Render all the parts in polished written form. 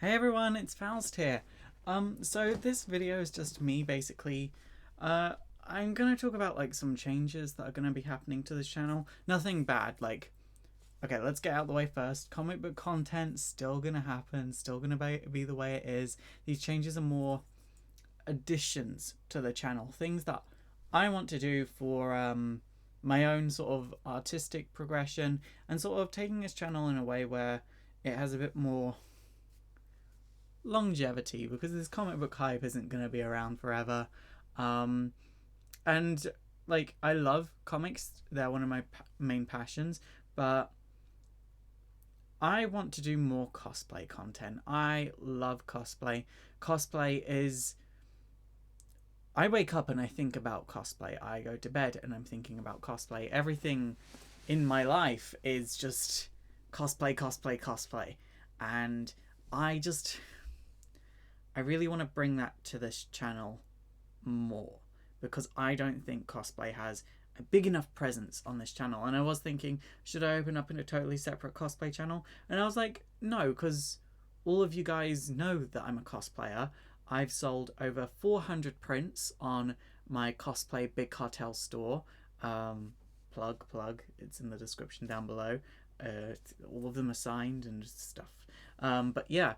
Hey everyone, it's Faust here. So this video is just me basically. I'm gonna talk about like some changes that are gonna be happening to this channel. Nothing bad, like, okay, let's get out of the way first. Comic book content still gonna happen, still gonna be the way it is. These changes are more additions to the channel, things that I want to do for my own sort of artistic progression and sort of taking this channel in a way where it has a bit more longevity, because this comic book hype isn't going to be around forever. Um, and like, I love comics, they're one of my main passions, but I want to do more cosplay content. I love cosplay. Cosplay is. I wake up and I think about cosplay. I go to bed and I'm thinking about cosplay. Everything in my life is just cosplay, cosplay, cosplay. And I just I really want to bring that to this channel more, because I don't think cosplay has a big enough presence on this channel. And I was thinking, should I open up in a totally separate cosplay channel? And I was like, no, because all of you guys know that I'm a cosplayer. I've sold over 400 prints on my cosplay Big Cartel store. Plug, it's in the description down below. All of them are signed and stuff. But yeah,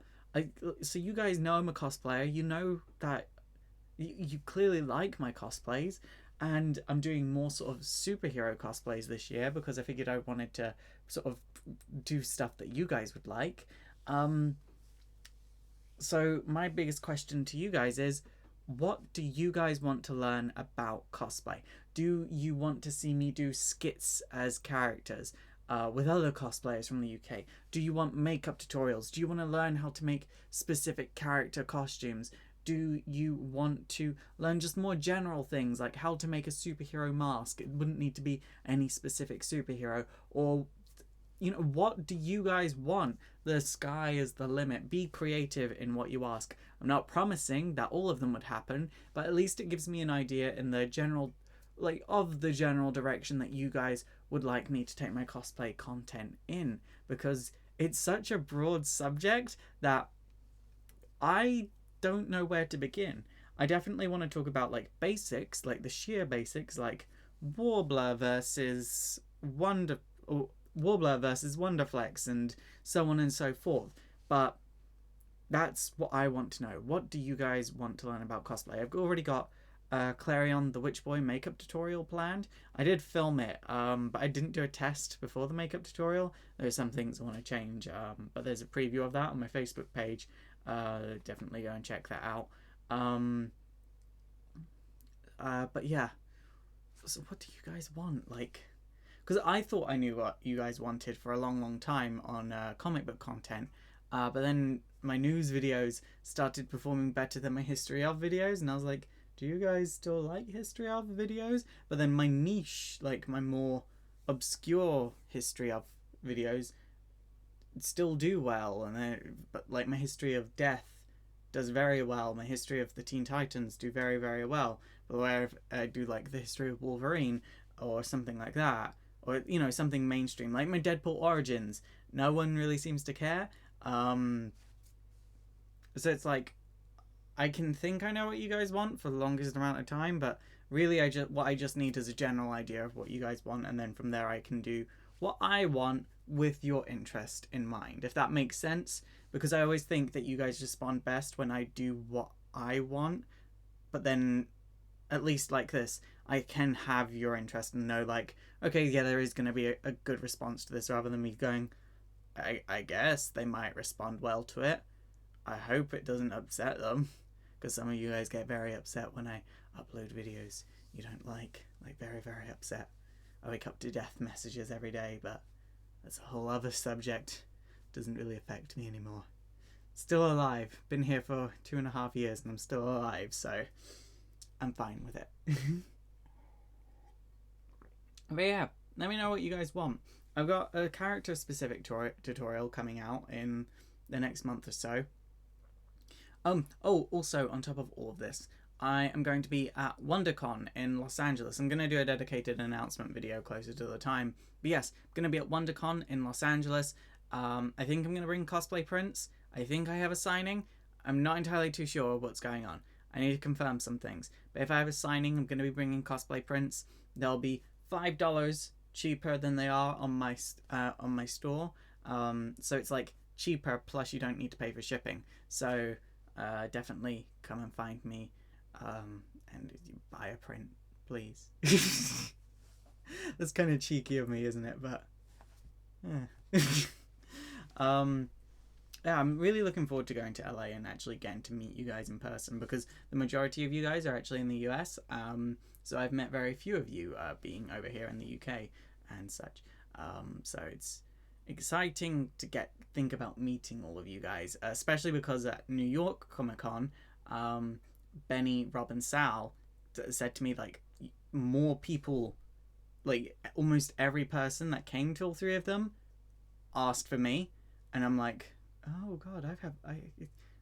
so you guys know I'm a cosplayer. You know that you clearly like my cosplays, and I'm doing more sort of superhero cosplays this year because I figured I wanted to sort of do stuff that you guys would like. So my biggest question to you guys is, what do you guys want to learn about cosplay? Do you want to see me do skits as characters with other cosplayers from the UK? Do you want makeup tutorials? Do you want to learn how to make specific character costumes? Do you want to learn just more general things like how to make a superhero mask? It wouldn't need to be any specific superhero. Or, what do you guys want? The sky is the limit. Be creative in what you ask. I'm not promising that all of them would happen, but at least it gives me an idea in the general, of the general direction that you guys would like me to take my cosplay content in, because it's such a broad subject that I don't know where to begin. I definitely want to talk about like basics, like the sheer basics, like Warbler versus Wonder, or Warbler versus Wonderflex, and so on and so forth. But that's what I want to know. What do you guys want to learn about cosplay? I've already got Clarion the Witch Boy makeup tutorial planned. I did film it, but I didn't do a test before the makeup tutorial. There's some things I want to change, but there's a preview of that on my Facebook page. Definitely go and check that out. But yeah, so what do you guys want? Like, because I thought I knew what you guys wanted for a long time on comic book content, but then my news videos started performing better than my history of videos, and I was like, do you guys still like history of videos? But then my niche, like my more obscure history of videos, still do well, and but like my history of death does very well. My history of the Teen Titans do very well. But where I do like the history of Wolverine or something like that, or something mainstream like my Deadpool origins, no one really seems to care. So it's like, I can think I know what you guys want for the longest amount of time, but really what I just need is a general idea of what you guys want, and then from there I can do what I want with your interest in mind, if that makes sense. Because I always think that you guys respond best when I do what I want, but then at least like this, I can have your interest and know, like, okay, yeah, there is going to be a good response to this, rather than me going, I guess they might respond well to it. I hope it doesn't upset them, because some of you guys get very upset when I upload videos you don't like very upset. I wake up to death messages every day, but that's a whole other subject. Doesn't really affect me anymore. Still alive. Been here for 2.5 years and I'm still alive, so I'm fine with it. But yeah, let me know what you guys want. I've got a character specific tutorial coming out in the next month or so. Also, on top of all of this, I am going to be at WonderCon in Los Angeles. I'm going to do a dedicated announcement video closer to the time. But yes, I'm going to be at WonderCon in Los Angeles. I think I'm going to bring cosplay prints. I think I have a signing. I'm not entirely too sure what's going on. I need to confirm some things. But if I have a signing, I'm going to be bringing cosplay prints. They'll be $5 cheaper than they are on my store. So it's like cheaper, plus you don't need to pay for shipping. So definitely come and find me and buy a print, please. That's kind of cheeky of me, isn't it? But yeah. Yeah, I'm really looking forward to going to LA and actually getting to meet you guys in person, because the majority of you guys are actually in the US. So I've met very few of you being over here in the UK and such. So it's exciting to think about meeting all of you guys, especially because at New York Comic Con, Benny, Rob, and Sal said to me, like, more people, like almost every person that came to all three of them asked for me, and I'm like, oh god,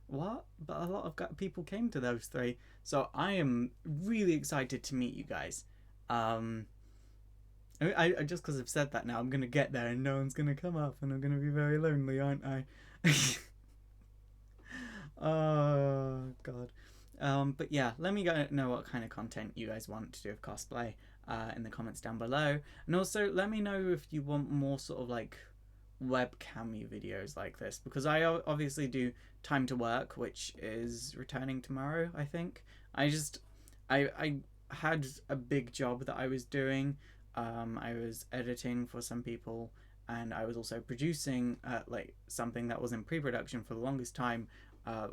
what? But a lot of people came to those three, so I am really excited to meet you guys. I just because I've said that now, I'm gonna get there and no one's gonna come up, and I'm gonna be very lonely, aren't I? Oh god. But yeah, let me know what kind of content you guys want to do with cosplay in the comments down below, and also let me know if you want more sort of like webcam videos like this, because I obviously do Time to Work, which is returning tomorrow, I think. I had a big job that I was doing. I was editing for some people, and I was also producing like something that was in pre-production for the longest time,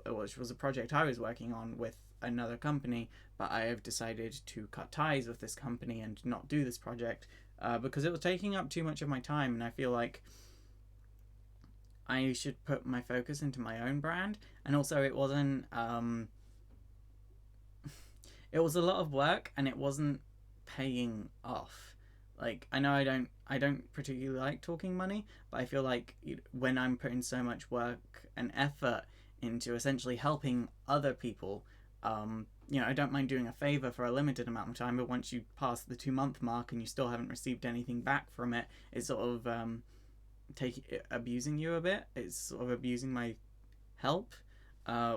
which was a project I was working on with another company, but I have decided to cut ties with this company and not do this project because it was taking up too much of my time, and I feel like I should put my focus into my own brand. And also it wasn't it was a lot of work and it wasn't paying off. Like, I know I don't particularly like talking money, but I feel like when I'm putting so much work and effort into essentially helping other people, I don't mind doing a favor for a limited amount of time, but once you pass the 2-month mark and you still haven't received anything back from it, it's sort of abusing you a bit. It's sort of abusing my help,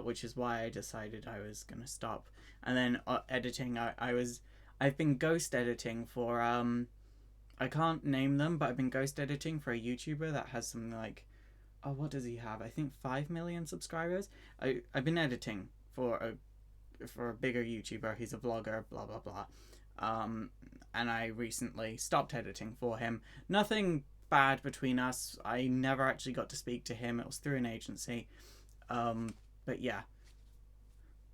which is why I decided I was gonna stop. And then editing, I've been ghost editing for I can't name them, but I've been ghost editing for a YouTuber that has something like, oh, what does he have? I think 5 million subscribers. I've been editing for a bigger YouTuber. He's a vlogger, blah blah blah. And I recently stopped editing for him. Nothing bad between us. I never actually got to speak to him. It was through an agency. But yeah,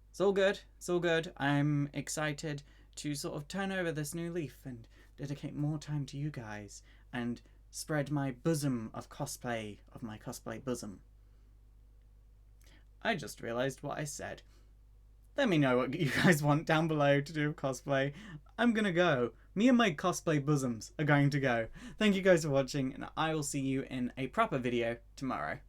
it's all good. It's all good. I'm excited to sort of turn over this new leaf and dedicate more time to you guys and spread my bosom of cosplay, of my cosplay bosom. I just realised what I said. Let me know what you guys want down below to do with cosplay. I'm gonna go. Me and my cosplay bosoms are going to go. Thank you guys for watching, and I will see you in a proper video tomorrow.